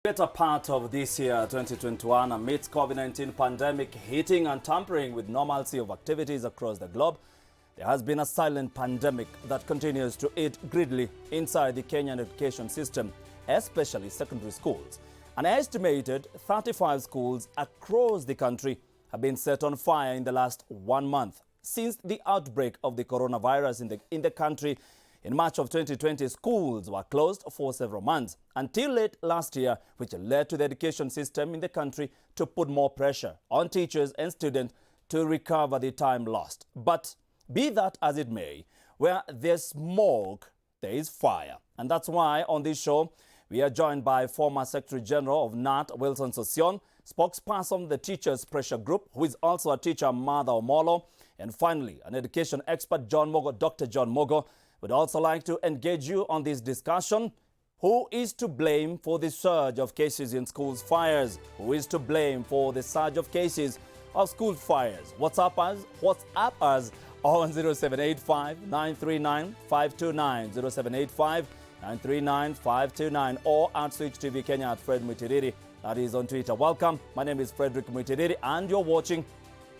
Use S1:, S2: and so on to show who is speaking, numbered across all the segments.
S1: Better part of this year, 2021, amidst COVID-19 pandemic hitting and tampering with normalcy of activities across the globe, there has been a silent pandemic that continues to eat greedily inside the Kenyan education system, especially secondary schools. An estimated 35 schools across the country have been set on fire in the last 1 month. Since the outbreak of the coronavirus in the country in March of 2020, schools were closed for several months until late last year, which led to the education system in the country to put more pressure on teachers and students to recover the time lost. But be that as it may, where there's smoke, there is fire. And that's why on this show, we are joined by former Secretary General of NAT, Wilson Sossion, spokesperson of the Teachers Pressure Group, who is also a teacher, Martha Omolo, and finally, an education expert, Dr. John Mogo. Would also like to engage you on this discussion. Who is to blame for the surge of cases in schools fires? Who is to blame for the surge of cases of school fires? WhatsApp us on 0785 939 529, 0785 939 529, or at Switch TV Kenya at Fred Mutiriri. That is on Twitter. Welcome. My name is Frederick Mutiriri, and you're watching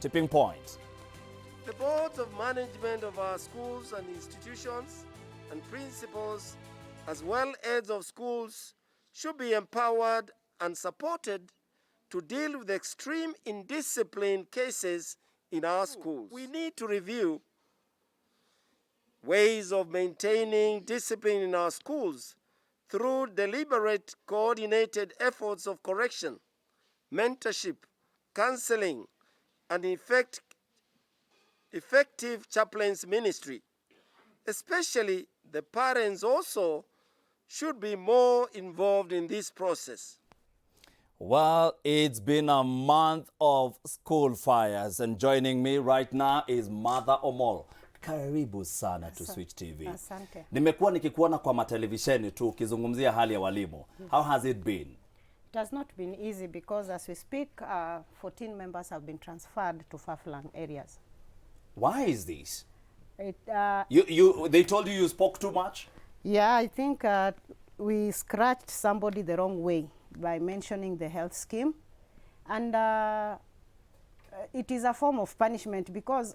S1: Tipping Point.
S2: The boards of management of our schools and institutions and principals, as well as heads of schools, should be empowered and supported to deal with extreme indiscipline cases in our schools. We need to review ways of maintaining discipline in our schools through deliberate, coordinated efforts of correction, mentorship, counseling, and effective chaplains ministry. Especially the parents also should be more involved in this process.
S1: Well, it's been a month of school fires, and joining me right now is Martha Omolo. Karibu sana to Switch TV.
S3: Asante.
S1: Nimekuwa nikikuona kwa matelevisheni tu ukizungumzia hali ya walimu. How has it been?
S3: It has not been easy because as we speak, 14 members have been transferred to far-flung areas.
S1: Why is this?
S3: They
S1: told you spoke too much?
S3: Yeah, I think we scratched somebody the wrong way by mentioning the health scheme. And it is a form of punishment because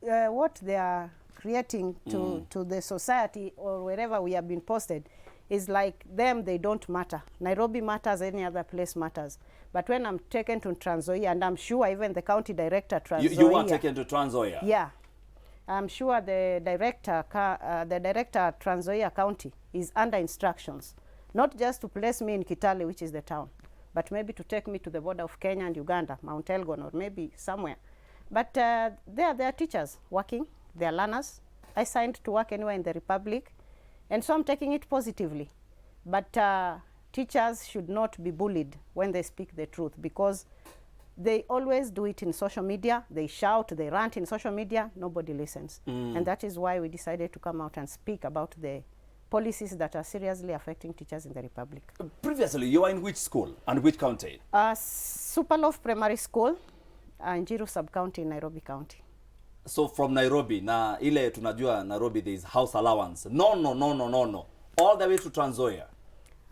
S3: what they are creating to the society or wherever we have been posted is like them, they don't matter. Nairobi matters, any other place matters. But when I'm taken to Trans Nzoia, and I'm sure even the county director Trans Nzoia,
S1: you were taken to Trans Nzoia?
S3: Yeah. I'm sure the director Trans Nzoia County is under instructions, not just to place me in Kitale, which is the town, but maybe to take me to the border of Kenya and Uganda, Mount Elgon, or maybe somewhere. But there are teachers working, they are learners. I signed to work anywhere in the Republic, and so I'm taking it positively. But teachers should not be bullied when they speak the truth, because they always do it in social media. They shout, they rant in social media, nobody listens. And that is why we decided to come out and speak about the policies that are seriously affecting teachers in the Republic.
S1: Previously, you were in which school and which county?
S3: Superlove Primary School, in Njiru Sub-County in Nairobi County.
S1: So from Nairobi, na ile tunajua Nairobi there is house allowance. No. All the way to Trans Nzoia.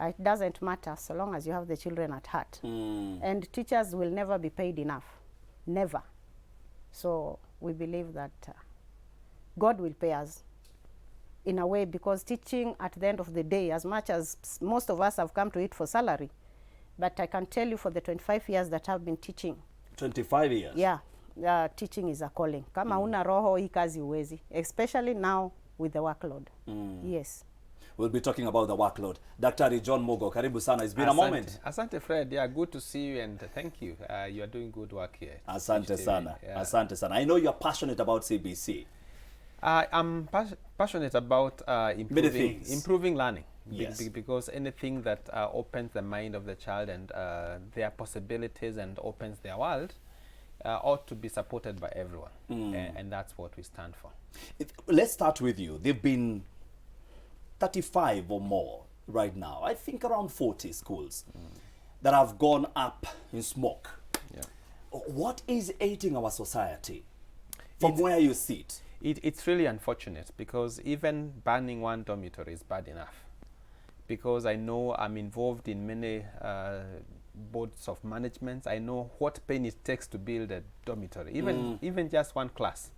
S3: It doesn't matter so long as you have the children at heart. And teachers will never be paid enough. Never. So we believe that God will pay us in a way, because teaching at the end of the day, as much as most of us have come to it for salary, but I can tell you for the 25 years that I've been teaching.
S1: 25 years?
S3: Yeah. Teaching is a calling. Kama una roho hii kazi uwezi, especially now with the workload. Yes.
S1: We'll be talking about the workload. Dr. John Mogo, karibu sana. It's been a moment.
S4: Asante Fred, yeah, good to see you and thank you. You are doing good work here.
S1: Asante sana.
S4: Yeah.
S1: Asante sana. I know you're passionate about CBC.
S4: I'm passionate about improving learning.
S1: Yes.
S4: Because anything that opens the mind of the child and their possibilities and opens their world ought to be supported by everyone. And that's what we stand for.
S1: Let's start with you. They've been 35 or more right now. I think around 40 schools that have gone up in smoke.
S4: Yeah.
S1: What is aiding our society from where you sit?
S4: It's really unfortunate because even banning one dormitory is bad enough. because I know I'm involved in many boards of management. I know what pain it takes to build a dormitory, even just one class.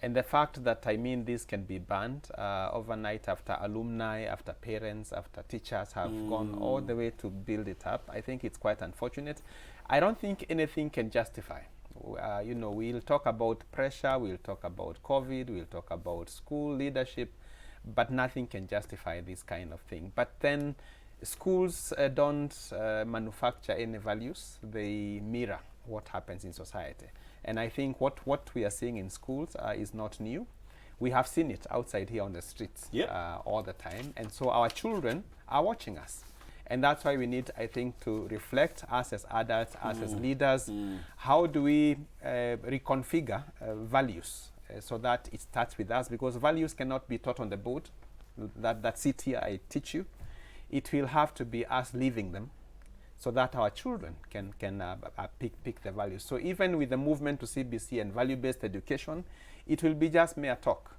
S4: And the fact that, I mean, this can be banned overnight after alumni, after parents, after teachers have gone all the way to build it up, I think it's quite unfortunate. I don't think anything can justify. You know, we'll talk about pressure, we'll talk about COVID, we'll talk about school leadership, but nothing can justify this kind of thing. But then schools don't manufacture any values. They mirror what happens in society. And I think what we are seeing in schools is not new. We have seen it outside here on the streets all the time. And so our children are watching us. And that's why we need, I think, to reflect, us as adults, us as leaders, how do we reconfigure values so that it starts with us, because values cannot be taught on the board, that sit here, I teach you. It will have to be us living them, so that our children can pick the values. So even with the movement to CBC and value-based education, it will be just mere talk,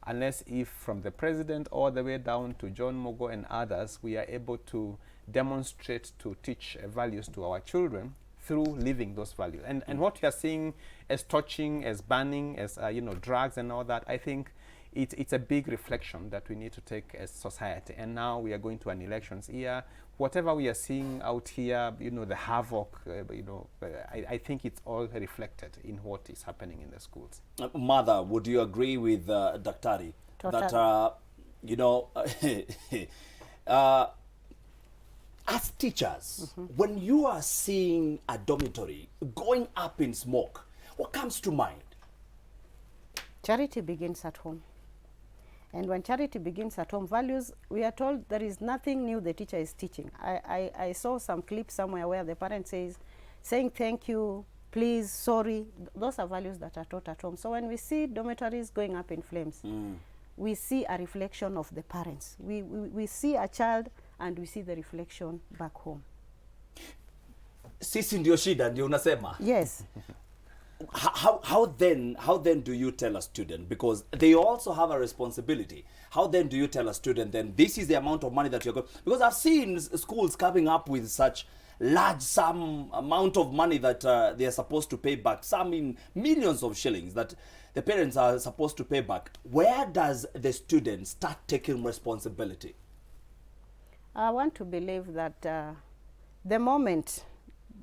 S4: unless if from the president all the way down to John Mogo and others, we are able to demonstrate, to teach values to our children through living those values. And what we are seeing as torching, as banning, as you know, drugs and all that, I think it's a big reflection that we need to take as society. And now we are going to an elections year. Whatever we are seeing out here, you know, the havoc, you know, I think it's all reflected in what is happening in the schools.
S1: Mother, would you agree with Daktari
S3: Totally.
S1: that, you know, as teachers, when you are seeing a dormitory going up in smoke, what comes to mind?
S3: Charity begins at home. And when charity begins at home, values, we are told there is nothing new the teacher is teaching. I saw some clip somewhere where the parent says, saying thank you, please, sorry. Those are values that are taught at home. So when we see dormitories going up in flames, we see a reflection of the parents. We see a child and we see the reflection back home.
S1: Sisi ndio shida, ndio unasema?
S3: Yes.
S1: How then do you tell a student, because they also have a responsibility, how then do you tell a student then this is the amount of money that you're going, because I've seen schools coming up with such large amount of money that they are supposed to pay back, some in millions of shillings that the parents are supposed to pay back. Where does the student start taking responsibility?
S3: I want to believe that the moment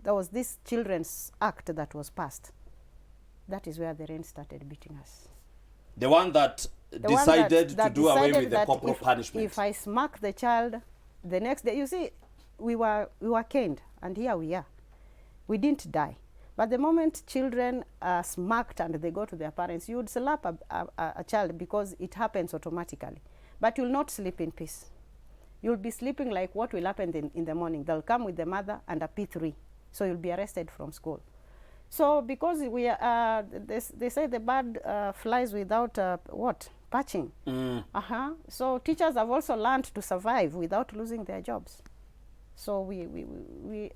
S3: there was this Children's Act that was passed, that is where the rain started beating us.
S1: The one that decided to do away with the corporal punishment.
S3: If I smack the child, the next day, you see, we were caned, and here we are. We didn't die. But the moment children are smacked and they go to their parents, you would slap a child because it happens automatically. But you'll not sleep in peace. You'll be sleeping like what will happen in the morning. They'll come with the mother and a P3. So you'll be arrested from school. So because we are, they say the bird flies without patching. So teachers have also learned to survive without losing their jobs. So we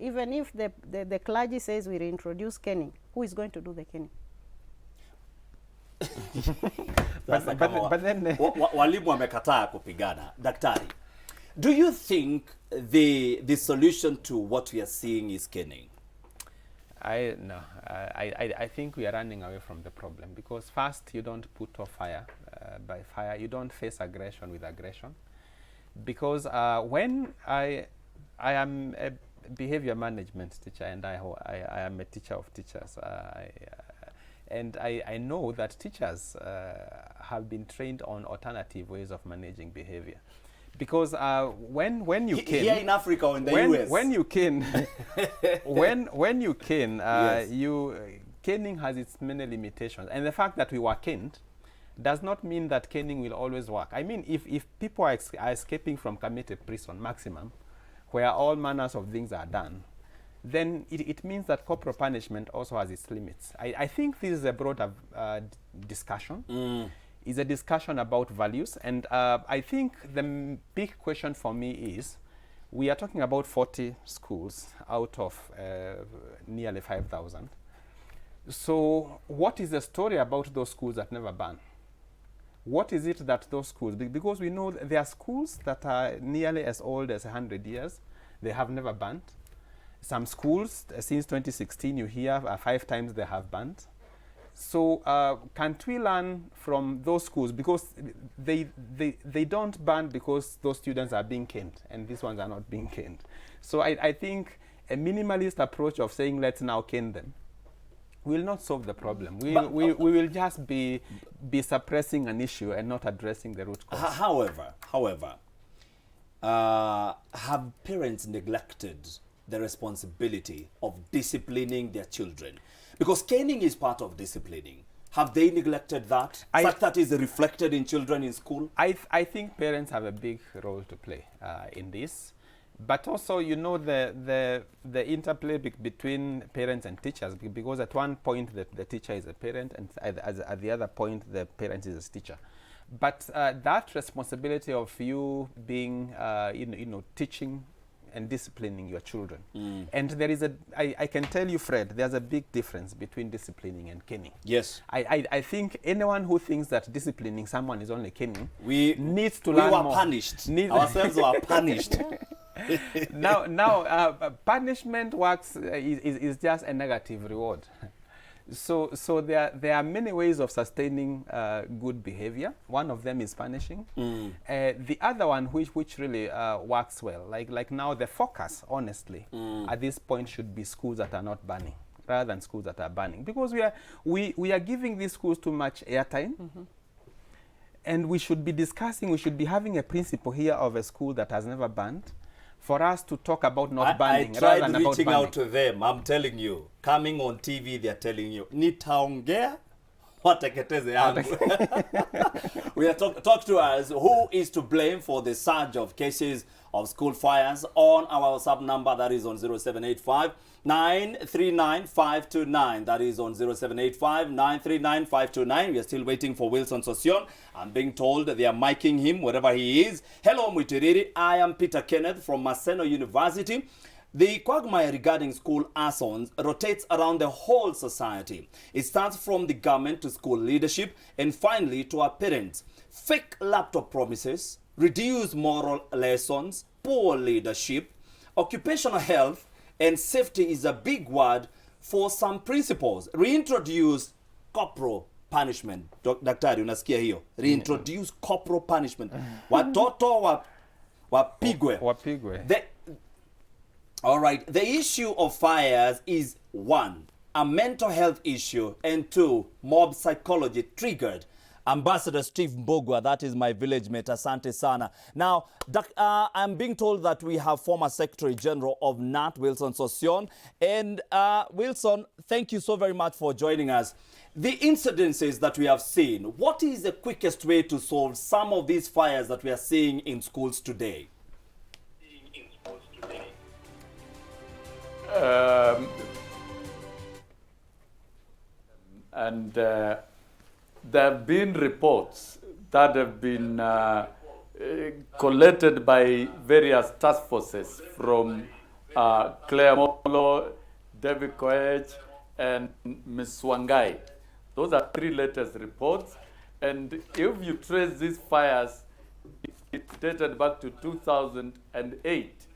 S3: even if the clergy says we reintroduce caning, who is going to do the caning?
S4: But then
S1: walimu wamekataa kupigana. Daktari, do you think the solution to what we are seeing is caning?
S4: I think we are running away from the problem, because first, you don't put off fire by fire. You don't face aggression with aggression, because when I am a behavior management teacher, and I am a teacher of teachers, and I know that teachers have been trained on alternative ways of managing behavior. Because when you cane,
S1: here in Africa or in the US,
S4: when you cane, when you cane,
S1: yes.
S4: Caning has its many limitations, and the fact that we were caned does not mean that caning will always work. I mean, if people are escaping from Kamete prison maximum, where all manners of things are done, then it means that corporal punishment also has its limits. I think this is a broader discussion. Is a discussion about values, and I think the big question for me is, we are talking about 40 schools out of nearly 5,000. So what is the story about those schools that never ban? What is it that those schools, because we know there are schools that are nearly as old as 100 years, they have never banned. Some schools, since 2016, you hear 5 times they have banned. So can't we learn from those schools? Because they don't ban because those students are being caned, and these ones are not being caned. So I think a minimalist approach of saying let's now cane them will not solve the problem. We will just be suppressing an issue and not addressing the root cause.
S1: However, have parents neglected the responsibility of disciplining their children? Because caning is part of disciplining. Have they neglected that? Such that is reflected in children in school?
S4: I think parents have a big role to play in this. But also, you know, the interplay between parents and teachers, because at one point the teacher is a parent, and at the other point the parent is a teacher. But that responsibility of you being, teaching and disciplining your children. And there is I can tell you, Fred, there's a big difference between disciplining and caning.
S1: Yes.
S4: I think anyone who thinks that disciplining someone is only caning needs to learn more.
S1: We were punished. Ourselves were punished.
S4: Now, punishment works is just a negative reward. So there are many ways of sustaining good behavior. One of them is punishing. The other one, which really works well, like now the focus, honestly, at this point should be schools that are not banning, rather than schools that are banning, because we are giving these schools too much airtime. And we should be discussing, we should be having a principle here of a school that has never banned, for us to talk about not banning.
S1: I tried reaching out to them. I'm telling you, coming on TV, they're telling you, nitaongea wateketeze yangu. We are talk to us. Who is to blame for the surge of cases of school fires? On our WhatsApp number, that is on 0785 939 529. That is on 0785 939 529. We are still waiting for Wilson Sosion. I'm being told they are miking him wherever he is. Hello, Mwitiriri. I am Peter Kenneth from Maseno University. The quagmire regarding school arsons rotates around the whole society. It starts from the government to school leadership and finally to our parents. Fake laptop promises, reduced moral lessons, poor leadership, occupational health and safety is a big word for some principles. Reintroduce corporal punishment. Daktari, unasikia hiyo? Reintroduce corporal punishment. Watoto wapigwe. All right, the issue of fires is 1, a mental health issue, and 2, mob psychology triggered. Ambassador Steve Mbogwa, that is my village mate, asante sana. Now, I'm being told that we have former Secretary General of NAT, Wilson Sosion. And Wilson, thank you so very much for joining us. The incidences that we have seen, what is the quickest way to solve some of these fires that we are seeing in schools today?
S5: There have been reports that have been collected by various task forces from Claire Molo, David Koech, and Ms. Wangai. Those are 3 latest reports. And if you trace these fires, it dated back to 2008.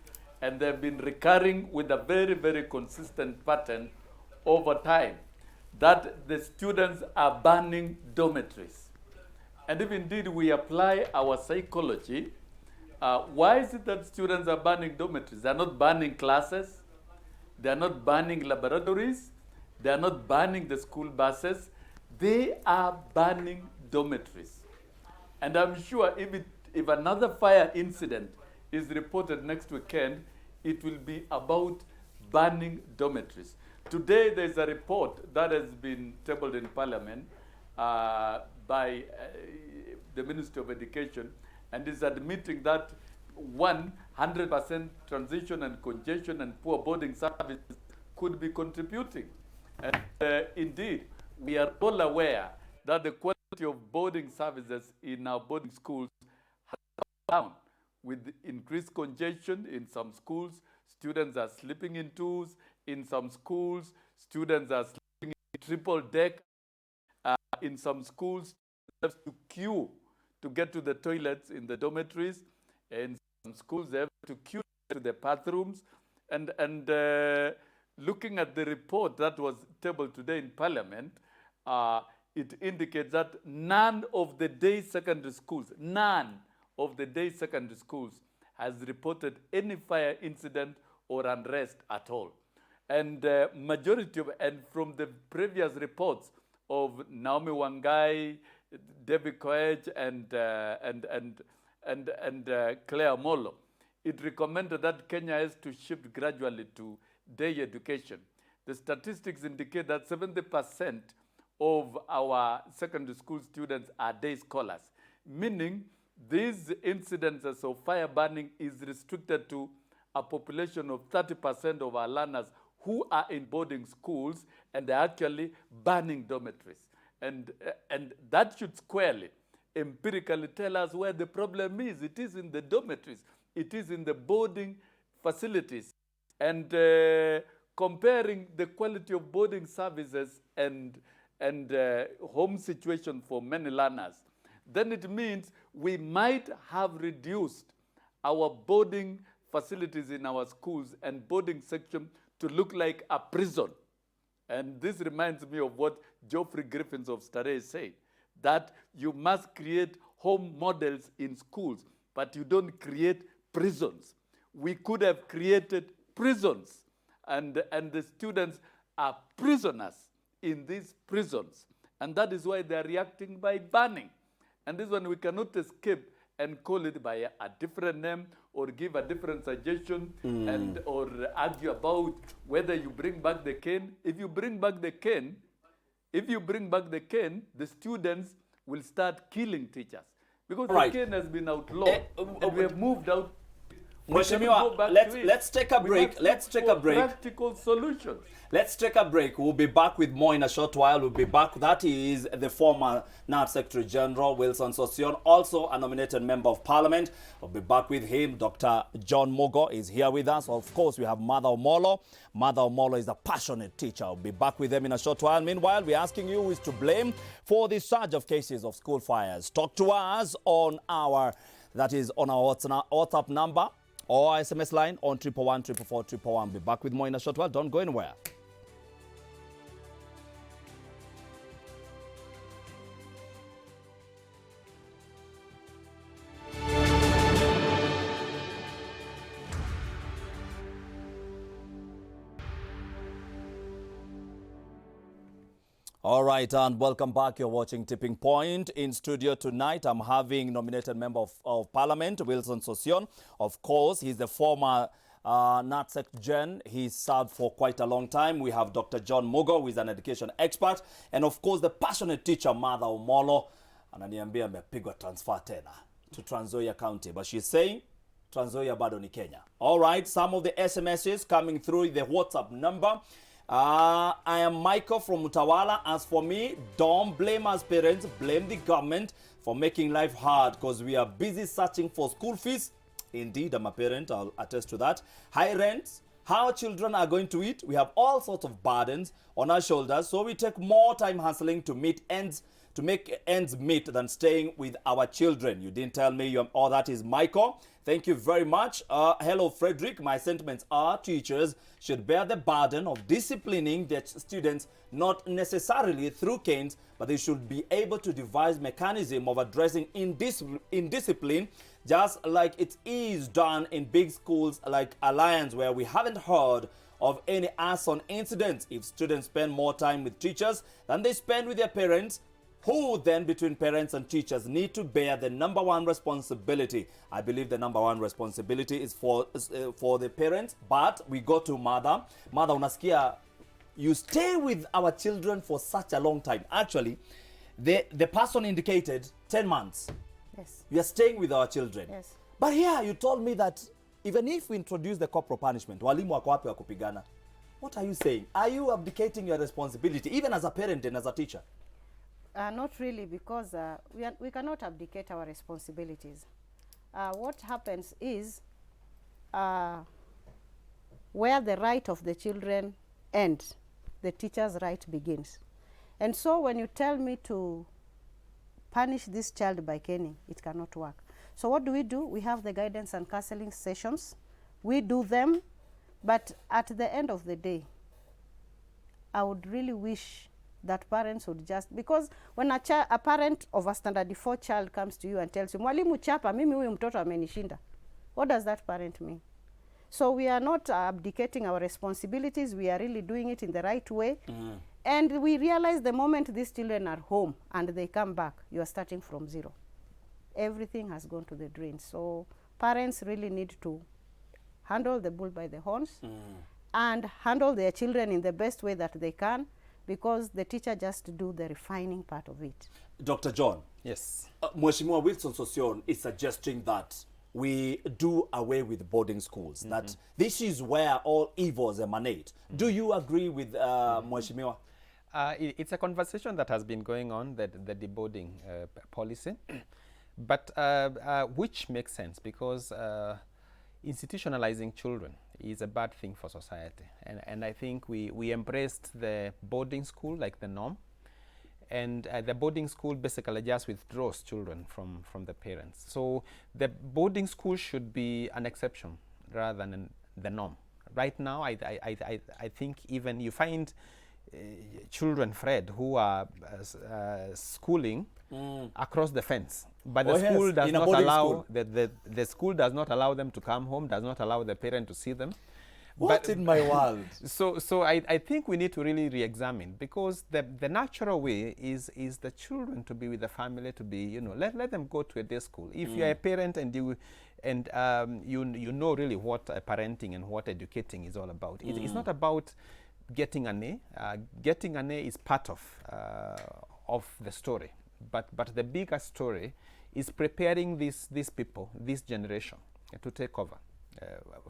S5: And they've been recurring with a very, very consistent pattern over time, that the students are burning dormitories. And if indeed we apply our psychology, why is it that students are burning dormitories? They're not burning classes, they're not burning laboratories, they're not burning the school buses, they are burning dormitories. And I'm sure if another fire incident is reported next weekend, it will be about burning dormitories. Today, there's a report that has been tabled in Parliament by the Ministry of Education, and is admitting that 100% transition and congestion and poor boarding services could be contributing. And indeed, we are all aware that the quality of boarding services in our boarding schools has come down. With increased congestion in some schools, students are sleeping in twos. In some schools, students are sleeping in triple deck. In some schools, students have to queue to get to the toilets in the dormitories. In some schools, they have to queue to the bathrooms. And looking at the report that was tabled today in Parliament, it indicates that none of the day secondary schools has reported any fire incident or unrest at all. And majority of, and from the previous reports of Naomi Wangai, David Koech, and Claire Molo, it recommended that Kenya has to shift gradually to day education. The statistics indicate that 70% of our secondary school students are day scholars, meaning these incidences of fire burning is restricted to a population of 30% of our learners who are in boarding schools and are actually burning dormitories. And that should squarely, empirically tell us where the problem is. It is in the dormitories. It is in the boarding facilities. And comparing the quality of boarding services and home situation for many learners, then it means we might have reduced our boarding facilities in our schools and boarding section to look like a prison. And this reminds me of what Geoffrey Griffins of Starehe said, that you must create home models in schools, but you don't create prisons. We could have created prisons, and the students are prisoners in these prisons. And that is why they are reacting by burning. And this one we cannot escape and call it by a different name or give a different suggestion and or argue about whether you bring back the cane. If you bring back the cane, the students will start killing teachers. Because the cane has been outlawed and we have moved out.
S1: Mheshimiwa, let's take a break. Let's take a break.
S5: Practical solutions.
S1: Let's take a break. We'll be back with more in a short while. We'll be back. That is the former NAT Secretary General, Wilson Sossion, also a nominated member of Parliament. We'll be back with him. Dr. John Mugo is here with us. Of course, we have Mother Omolo. Mother Omolo is a passionate teacher. We'll be back with them in a short while. Meanwhile, we're asking you who is to blame for the surge of cases of school fires. Talk to us on our WhatsApp number or SMS line on 111 444 111. Be back with more in a short while. Don't go anywhere. All right, and welcome back. You're watching Tipping Point. In studio tonight, I'm having nominated member of Parliament, Wilson Sossion. Of course, he's the former NAT Sec Gen. He served for quite a long time. We have Dr. John Mugo, who is an education expert. And of course, the passionate teacher, Mother Omolo. Ananiambia amepigwa transfer tena to Trans Nzoia County. But she's saying, Trans Nzoia bado ni Kenya. All right, some of the SMSs coming through the WhatsApp number. I am Michael from Utawala. As for me, don't blame us parents, blame the government for making life hard because we are busy searching for school fees. Indeed, I'm a parent, I'll attest to that. High rents, how children are going to eat. We have all sorts of burdens on our shoulders, so we take more time hustling to make ends meet than staying with our children. You didn't tell me all that is Michael. Thank you very much. Hello, Frederick. My sentiments are teachers should bear the burden of disciplining their students, not necessarily through canes, but they should be able to devise mechanism of addressing indiscipline, just like it is done in big schools like Alliance, where we haven't heard of any arson incidents. If students spend more time with teachers than they spend with their parents, who then between parents and teachers need to bear the number one responsibility? I believe the number one responsibility is for the parents, but we go to Mother. Mother, unasikia, you stay with our children for such a long time. Actually, the person indicated 10 months.
S3: Yes.
S1: You are staying with our children.
S3: Yes.
S1: But here you told me that even if we introduce the corporal punishment, walimu wako wapi wa kupigana? What are you saying? Are you abdicating your responsibility, even as a parent and as a teacher?
S3: Not really, because we cannot abdicate our responsibilities. What happens is where the right of the children ends, the teacher's right begins. And so when you tell me to punish this child by caning. It cannot work. So what do? We have the guidance and counseling sessions. We do them, but at the end of the day, I would really wish that parents would just, because when a parent of a standard 4 child comes to you and tells you, mwalimu chapa, mimi huyu mtoto amenishinda, what does that parent mean? So we are not abdicating our responsibilities. We are really doing it in the right way. And we realize the moment these children are home and they come back, you are starting from zero. Everything has gone to the drain. So parents really need to handle the bull by the horns and handle their children in the best way that they can, because the teacher just do the refining part of it.
S1: Dr. John.
S4: Yes.
S1: Mheshimiwa Wilson Sosion is suggesting that we do away with boarding schools, that this is where all evils emanate. Do you agree with Mheshimiwa?
S4: It's a conversation that has been going on, the deboarding policy, but which makes sense, because institutionalizing children is a bad thing for society. And I think we embraced the boarding school like the norm. And the boarding school basically just withdraws children from the parents. So the boarding school should be an exception rather than the norm. Right now, I think even you find children, Fred, who are schooling across the fence, but the school does not allow the school does not allow them to come home, does not allow the parent to see them.
S1: What in my world?
S4: So I think we need to really re-examine, because the natural way is the children to be with the family, to be, let them go to a day school. If you're a parent and you know really what parenting and what educating is all about. It's not about getting an A. Getting an A is part of the story, but the bigger story is preparing these people, this generation, to take over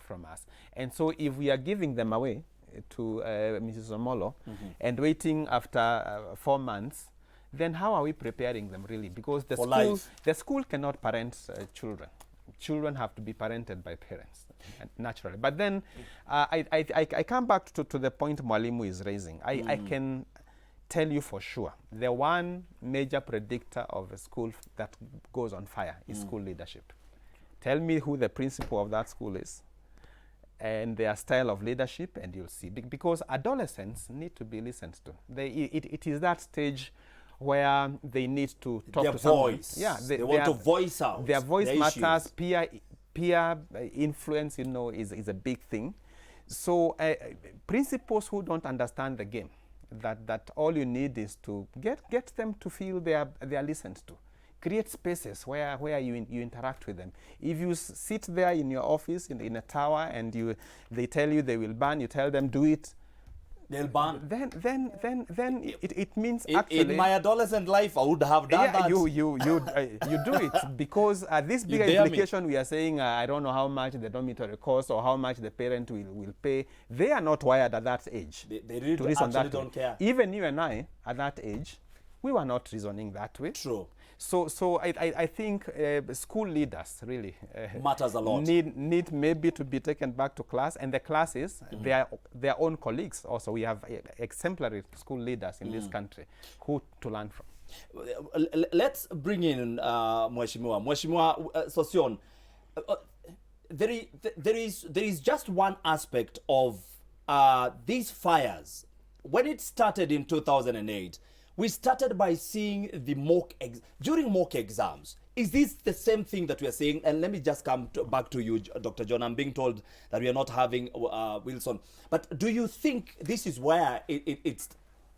S4: from us. And so if we are giving them away to Mrs. Omolo and waiting after 4 months, then how are we preparing them really? Because the school cannot parent children. Children have to be parented by parents, naturally. But then I come back to the point Mwalimu is raising. I can tell you for sure, the one major predictor of a school that goes on fire is school leadership. Tell me who the principal of that school is and their style of leadership, and you'll see. Because adolescents need to be listened to. It is that stage where they need to talk
S1: their
S4: to someone.
S1: voice.
S4: Yeah,
S1: they want to voice out
S4: their voice
S1: their
S4: matters.
S1: issues.
S4: Peer influence, is a big thing. So principals who don't understand the game, that all you need is to get them to feel they are listened to. Create spaces where you interact with them. If you sit there in your office in a tower and they tell you they will ban, you tell them do it,
S1: they'll ban.
S4: Then it means actually.
S1: In my adolescent life, I would have done that.
S4: You do it, because this bigger implication we are saying, I don't know how much the dormitory costs or how much the parent will pay. They are not wired at that age.
S1: They really actually don't care.
S4: Even you and I, at that age, we were not reasoning that way.
S1: True.
S4: So I think school leaders really
S1: matters a lot.
S4: Need maybe to be taken back to class, and the classes, their own colleagues also. We have exemplary school leaders in this country who to learn from.
S1: Let's bring in Mheshimiwa. Mheshimiwa Sosion, there is just one aspect of these fires. When it started in 2008, we started by seeing the during mock exams. Is this the same thing that we are saying? And let me just come back to you, Dr. John. I'm being told that we are not having Wilson. But do you think this is where it's...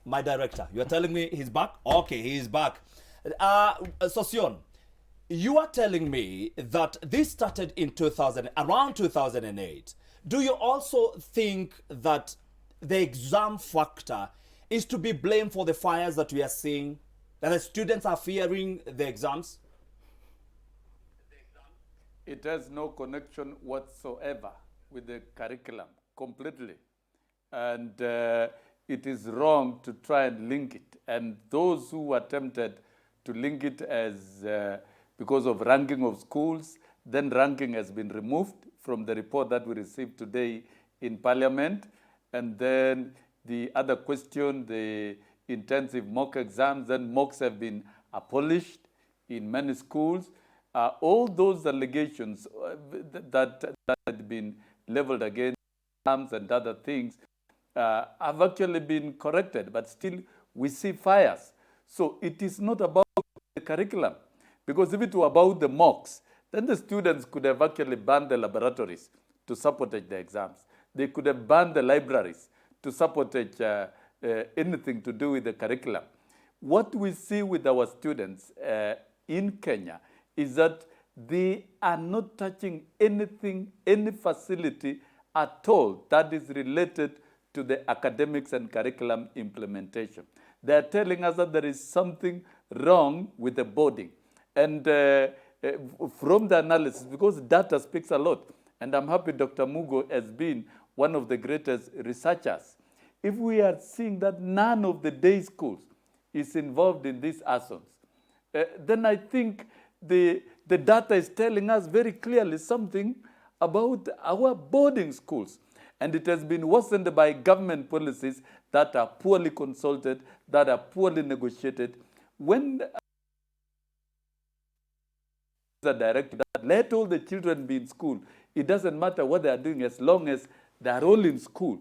S1: My director, you are telling me he's back? Okay, he is back. Sosion, you are telling me that this started in around 2008. Do you also think that the exam factor is to be blamed for the fires that we are seeing, that the students are fearing the exams?
S5: It has no connection whatsoever with the curriculum, completely. And it is wrong to try and link it. And those who attempted to link it as because of ranking of schools, then ranking has been removed from the report that we received today in Parliament. And then the other question, the intensive mock exams, then mocks have been abolished. in many schools. All those allegations that had been leveled against arms and other things have actually been corrected, but still we see fires. So it is not about the curriculum, because if it were about the mocks, then the students could have actually banned the laboratories to sabotage the exams. They could have banned the libraries to sabotage anything to do with the curriculum. What we see with our students in Kenya is that they are not touching anything, any facility at all that is related to the academics and curriculum implementation. They are telling us that there is something wrong with the boarding. And from the analysis, because data speaks a lot, and I'm happy Dr. Mugo has been one of the greatest researchers. If we are seeing that none of the day schools is involved in these assaults, then I think the data is telling us very clearly something about our boarding schools. And it has been worsened by government policies that are poorly consulted, that are poorly negotiated. When the director that let all the children be in school, it doesn't matter what they are doing as long as they are all in school.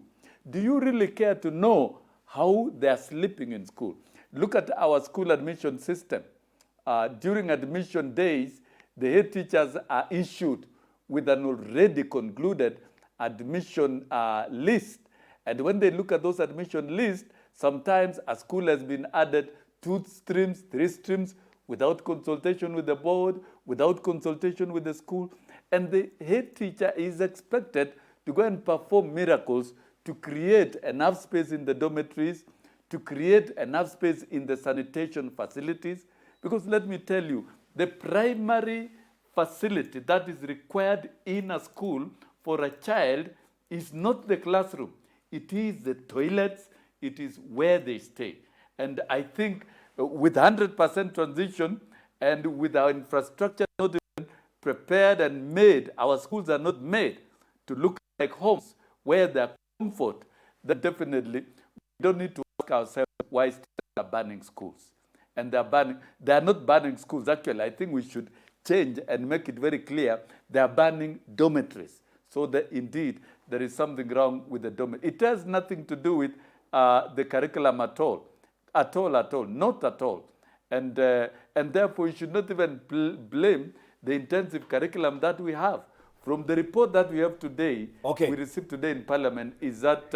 S5: Do you really care to know how they are sleeping in school? Look at our school admission system. During admission days, the head teachers are issued with an already concluded admission list. And when they look at those admission lists, sometimes a school has been added 2 streams, 3 streams, without consultation with the board, without consultation with the school. And the head teacher is expected to go and perform miracles to create enough space in the dormitories, to create enough space in the sanitation facilities. Because let me tell you, the primary facility that is required in a school for a child is not the classroom. It is the toilets, it is where they stay. And I think with 100% transition and with our infrastructure not even prepared and made, our schools are not made to look like homes where there's comfort, then definitely we don't need to ask ourselves why students are banning schools. And they are not banning schools. Actually, I think we should change and make it very clear they are banning dormitories. So that indeed there is something wrong with the dormitory. It has nothing to do with the curriculum at all. At all, not at all. And therefore, we should not even blame the intensive curriculum that we have. From the report that we have today, we received today in Parliament, is that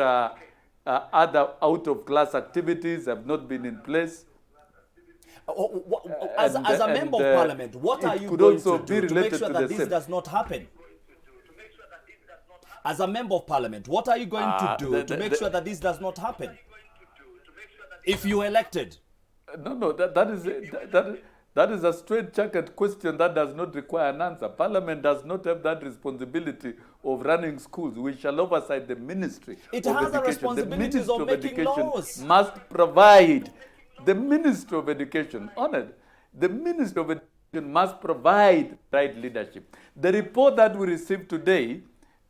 S5: other out-of-class activities have not been in place.
S1: As a member of Parliament, what are you going to do to make sure that this does not happen? As a member of Parliament, what are you going to do to make sure that this does not happen? If you elected?
S5: No, that is a straight-jacket question that does not require an answer. Parliament does not have that responsibility of running schools. We shall oversight the Ministry
S1: It
S5: of
S1: has
S5: Education.
S1: a responsibility of making laws.
S5: Must provide. The Ministry of Education, honored, the Ministry of Education must provide right leadership. The report that we received today,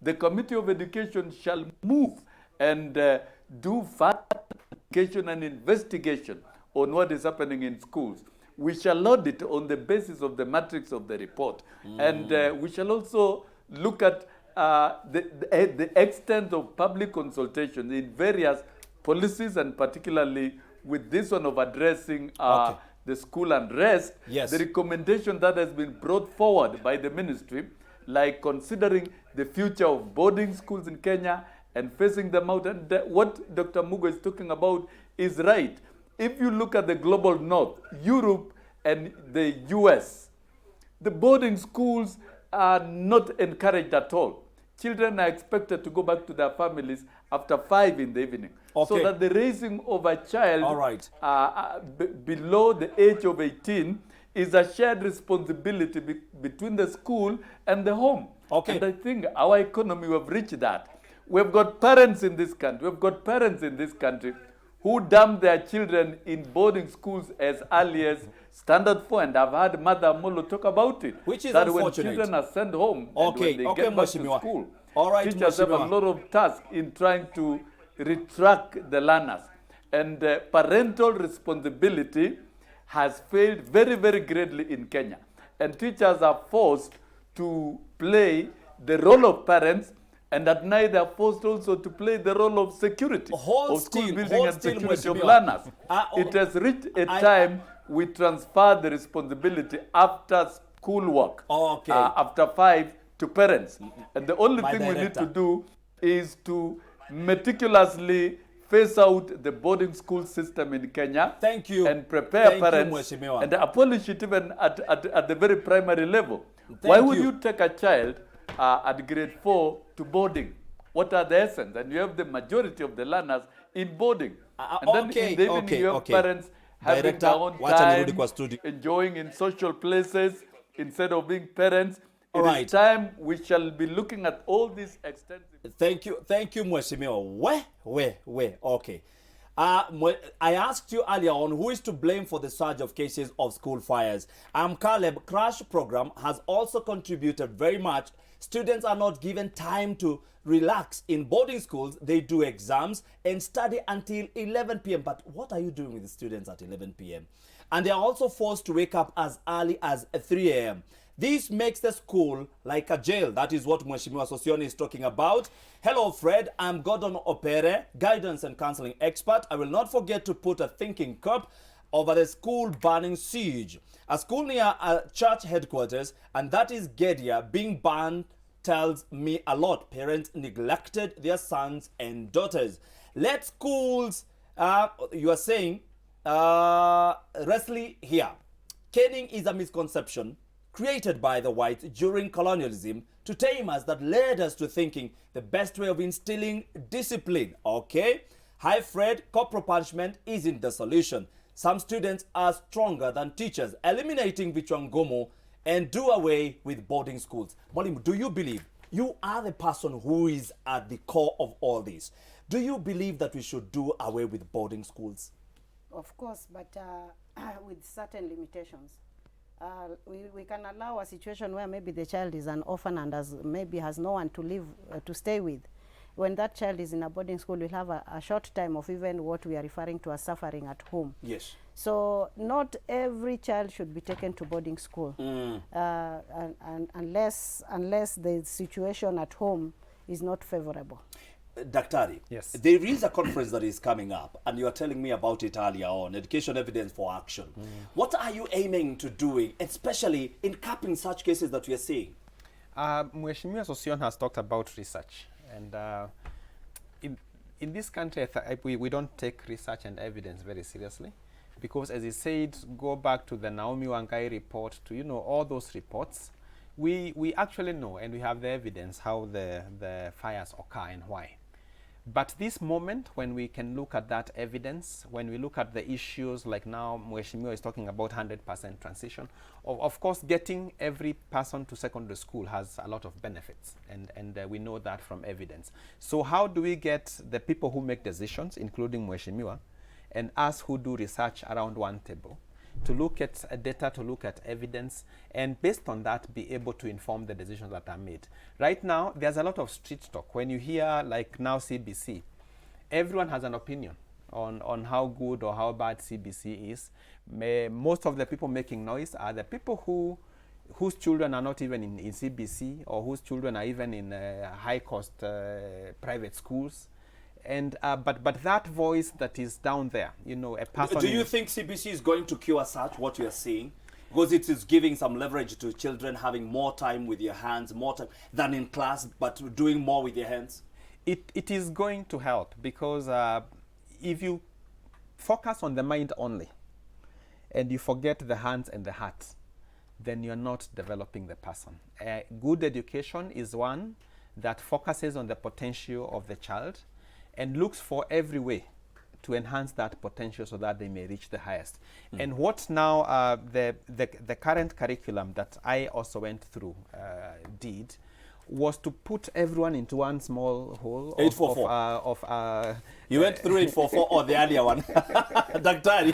S5: the Committee of Education shall move and do further education and investigation on what is happening in schools. We shall audit on the basis of the matrix of the report. And we shall also look at the extent of public consultation in various policies, and particularly with this one of addressing the school unrest.
S1: Yes.
S5: The recommendation that has been brought forward by the ministry, like considering the future of boarding schools in Kenya and phasing them out. And what Dr. Mugo is talking about is right. If you look at the global north, Europe and the US, the boarding schools are not encouraged at all. Children are expected to go back to their families after 5 in the evening. So that the raising of a child below the age of 18 is a shared responsibility between the school and the home. And I think our economy, we have reached that. We've got parents in this country. Who dump their children in boarding schools as early as Standard 4. And I've heard Mother Molo talk about it.
S1: Which is
S5: that
S1: unfortunate.
S5: When children are sent home and when they get back to school, teachers have a lot of tasks in trying to retract the learners. And parental responsibility has failed very, very greatly in Kenya. And teachers are forced to play the role of parents, and at night they are forced also to play the role of security, of school building and security of learners. It has reached a time we transfer the responsibility after school work, after 5, to parents. And the only thing we need to do is to meticulously phase out the boarding school system in Kenya.
S1: Thank you.
S5: And prepare
S1: Thank
S5: parents
S1: you,
S5: and abolish it even at the very primary level. Why would you take a child at grade 4 to boarding? What are the essence? And you have the majority of the learners in boarding. And then in the evening you have parents having their own time, enjoying in social places instead of being parents. It is time we shall be looking at all these extensive...
S1: Thank you, Mheshimiwa. Okay. I asked you earlier on who is to blame for the surge of cases of school fires. Caleb, crash program has also contributed very much. Students are not given time to relax. In boarding schools, they do exams and study until 11 p.m. But what are you doing with the students at 11 p.m.? And they are also forced to wake up as early as 3 a.m. This makes the school like a jail. That is what Mheshimiwa Sosioni is talking about. Hello, Fred. I'm Gordon Opere, guidance and counseling expert. I will not forget to put a thinking cap over the school burning siege. A school near a church headquarters, and that is Gedia, being burned tells me a lot. Parents neglected their sons and daughters. Let schools, you are saying, wrestling here. Caning is a misconception created by the whites during colonialism to tame us that led us to thinking the best way of instilling discipline. Okay? Hi, Fred. Corporal punishment isn't the solution. Some students are stronger than teachers. Eliminating Vichwangomo and do away with boarding schools. Mwalimu, do you believe, you are the person who is at the core of all this, do you believe that we should do away with boarding schools?
S3: Of course, but with certain limitations. We can allow a situation where maybe the child is an orphan and maybe has no one to live, to stay with. When that child is in a boarding school, we'll have a short time of even what we are referring to as suffering at home.
S1: Yes.
S3: So not every child should be taken to boarding school, and unless the situation at home is not favorable.
S1: Daktari,
S4: yes,
S1: there is a conference that is coming up, and you are telling me about it earlier on, Education Evidence for Action. What are you aiming to doing, especially in capping such cases that we are seeing?
S4: Mheshimiwa Sosioni has talked about research, and in this country, we don't take research and evidence very seriously, because as he said, go back to the Naomi Wangai report, to all those reports. We actually know, and we have the evidence how the fires occur and why. But this moment, when we can look at that evidence, when we look at the issues, like now Mheshimiwa is talking about 100% transition, of course getting every person to secondary school has a lot of benefits, and we know that from evidence. So how do we get the people who make decisions, including Mheshimiwa, and us who do research around one table, to look at data, to look at evidence, and based on that be able to inform the decisions that are made. Right now, there's a lot of street talk. When you hear, like now, CBC, everyone has an opinion on how good or how bad CBC is. Most of the people making noise are the people whose children are not even in CBC, or whose children are even in high-cost private schools. And but that voice that is down there, a person.
S1: Do you think CBC is going to cure such what we are seeing? Because it is giving some leverage to children having more time with your hands, more time than in class, but doing more with your hands?
S4: It is going to help, because if you focus on the mind only and you forget the hands and the heart, then you're not developing the person. Good education is one that focuses on the potential of the child and looks for every way to enhance that potential so that they may reach the highest. And what now the current curriculum that I also went through did was to put everyone into one small hole.
S1: 844. You went through 844 or the earlier one? Daktari.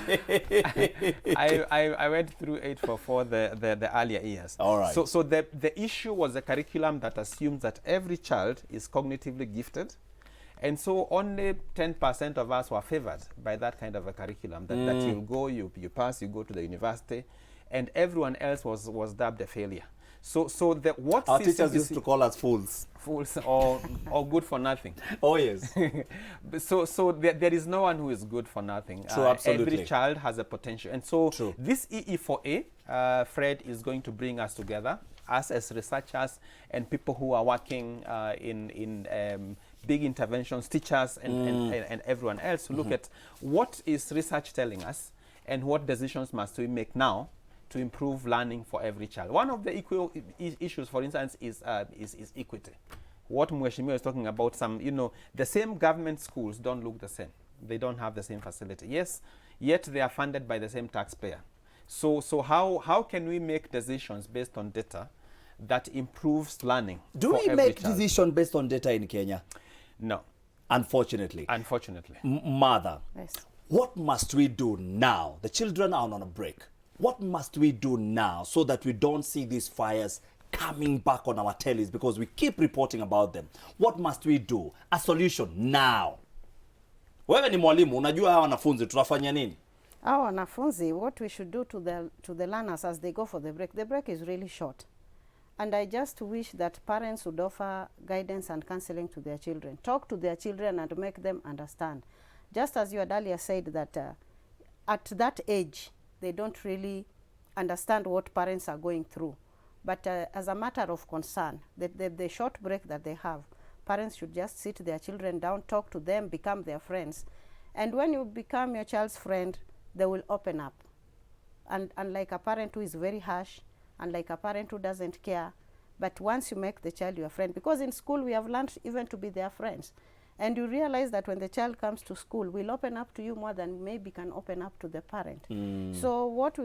S4: I went through 844 the earlier years.
S1: All right.
S4: So the issue was a curriculum that assumes that every child is cognitively gifted, And so only 10% of us were favored by that kind of a curriculum, that you'll go, you pass, you go to the university, and everyone else was dubbed a failure. So what
S1: Our teachers used to call us fools.
S4: Fools or good for nothing.
S1: Oh, yes.
S4: So there is no one who is good for nothing.
S1: True, absolutely.
S4: Every child has a potential. And so
S1: True.
S4: this EE4A, Fred, is going to bring us together, us as researchers and people who are working in big interventions, teachers and everyone else, to look at what is research telling us and what decisions must we make now to improve learning for every child. One of the issues, for instance, is equity. What Mheshimiwa is talking about, the same government schools don't look the same. They don't have the same facility. Yes, yet they are funded by the same taxpayer. So how can we make decisions based on data that improves learning?
S1: Do we make decisions based on data in Kenya?
S4: No.
S1: Unfortunately.
S4: Unfortunately.
S1: Mother,
S3: Yes.
S1: what must we do now? The children are on a break. What must we do now so that we don't see these fires coming back on our tellies, because we keep reporting about them? What must we do? A solution now. Wewe ni mwalimu, unajua hawa wanafunzi tutafanya nini?
S3: Our wanafunzi, what we should do to the learners as they go for the break is really short. And I just wish that parents would offer guidance and counseling to their children. Talk to their children and make them understand. Just as you had earlier said that at that age, they don't really understand what parents are going through. But as a matter of concern, the short break that they have, parents should just sit their children down, talk to them, become their friends. And when you become your child's friend, they will open up. And unlike a parent who is very harsh, unlike a parent who doesn't care, but once you make the child your friend, because in school we have learned even to be their friends. And you realize that when the child comes to school, we'll open up to you more than maybe can open up to the parent. So what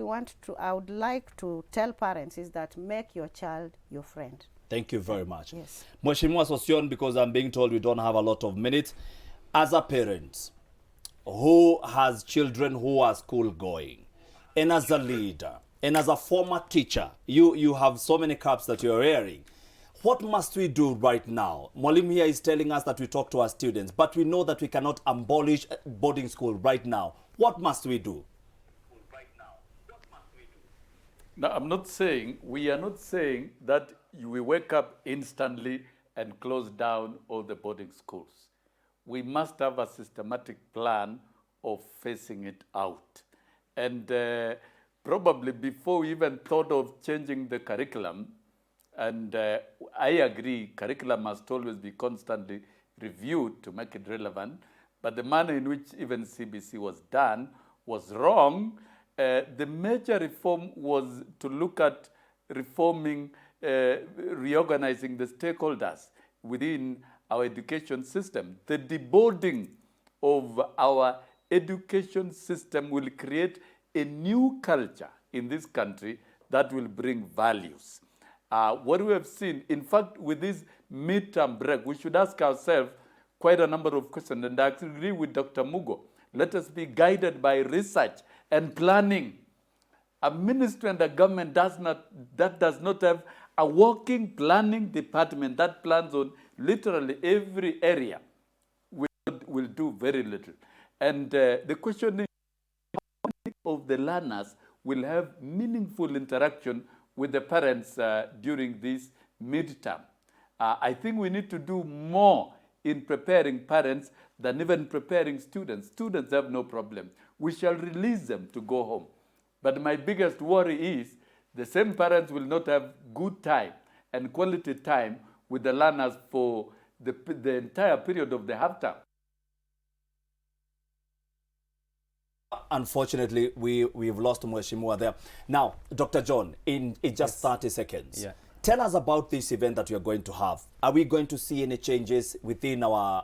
S3: I would like to tell parents is that make your child your friend.
S1: Thank you very much.
S3: Yes.
S1: Mheshimiwa Sosion, because I'm being told we don't have a lot of minutes. As a parent who has children who are school going, and as a leader, and as a former teacher, you have so many caps that you're wearing. What must we do right now? Mwalimu here is telling us that we talk to our students, but we know that we cannot abolish boarding school right now. What must we do?
S5: Now, we are not saying that we wake up instantly and close down all the boarding schools. We must have a systematic plan of phasing it out. And probably before we even thought of changing the curriculum, and I agree, curriculum must always be constantly reviewed to make it relevant, but the manner in which even CBC was done was wrong. The major reform was to look at reforming, reorganizing the stakeholders within our education system. The deboarding of our education system will create a new culture in this country that will bring values. What we have seen, in fact, with this midterm break, we should ask ourselves quite a number of questions. And I agree with Dr. Mugo. Let us be guided by research and planning. A ministry and a government that does not have a working planning department that plans on literally every area will do very little. And the question is, how many of the learners will have meaningful interaction with the parents during this midterm? I think we need to do more in preparing parents than even preparing students. Students have no problem. We shall release them to go home. But my biggest worry is the same parents will not have good time and quality time with the learners for the entire period of the half term.
S1: Unfortunately, we've lost Mheshimiwa there. Now, Dr. John, in just 30 seconds, tell us about this event that we are going to have. Are we going to see any changes within our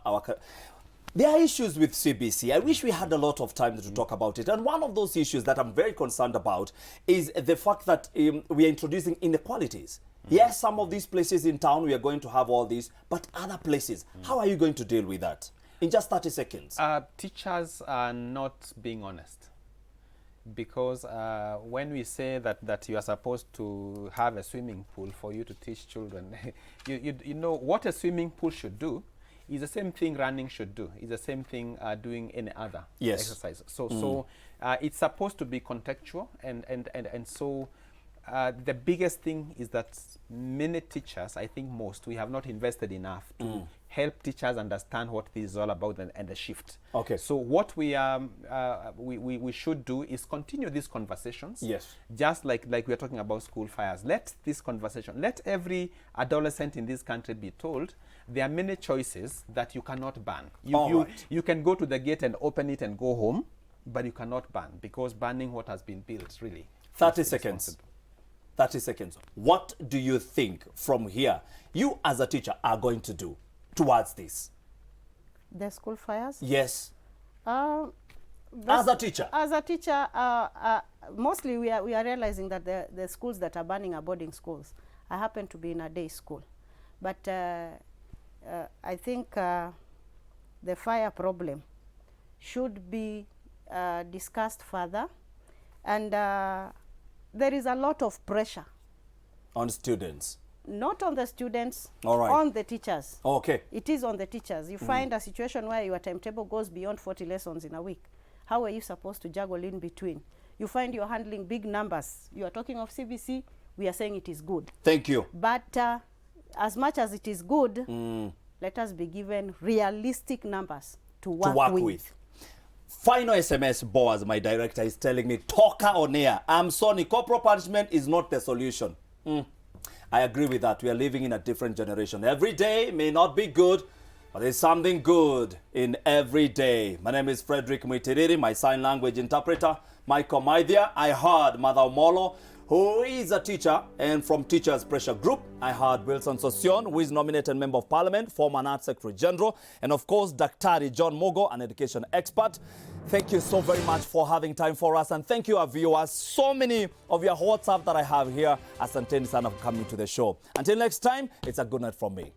S1: There are issues with CBC. I wish we had a lot of time to talk about it. And one of those issues that I'm very concerned about is the fact that we are introducing inequalities. Yes, some of these places in town, we are going to have all these, but other places, how are you going to deal with that? In just 30 seconds.
S4: Teachers are not being honest. Because when we say that you are supposed to have a swimming pool for you to teach children, you know what a swimming pool should do It's the same thing running should do. It's the same thing doing any other
S1: Yes.
S4: exercise. So it's supposed to be contextual, and so the biggest thing is that many teachers, I think most, we have not invested enough to help teachers understand what this is all about and the shift.
S1: Okay.
S4: So what we should do is continue these conversations.
S1: Yes.
S4: Just like we are talking about school fires. Let this conversation, let every adolescent in this country be told there are many choices that you cannot ban. You can go to the gate and open it and go home, but you cannot ban, because banning what has been built really.
S1: 30 seconds. 30 seconds. What do you think from here you as a teacher are going to do towards this?
S3: The school fires?
S1: Yes.
S3: As
S1: a teacher?
S3: As a teacher, mostly we are realizing that the schools that are banning are boarding schools. I happen to be in a day school. But I think the fire problem should be discussed further. And there is a lot of pressure.
S1: On students?
S3: Not on the students,
S1: All right.
S3: on the teachers.
S1: Okay.
S3: It is on the teachers. You find a situation where your timetable goes beyond 40 lessons in a week. How are you supposed to juggle in between? You find you're handling big numbers. You are talking of CBC, we are saying it is good.
S1: Thank you.
S3: But as much as it is good, let us be given realistic numbers to work with.
S1: Final SMS, Boaz, my director, is telling me, talker on air. I'm sorry, corporal punishment is not the solution. I agree with that. We are living in a different generation. Every day may not be good, but there's something good in every day. My name is Frederick Mwitiriri, my sign language interpreter. Michael Maithia. I heard Mother Omolo, who is a teacher, and from Teachers Pressure Group, I heard Wilson Sosion, who is nominated Member of Parliament, former Art Secretary General, and of course, Daktari John Mogo, an education expert. Thank you so very much for having time for us, and thank you, our viewers. So many of your WhatsApp that I have here. Asanteni sana for coming to the show. Until next time, it's a good night from me.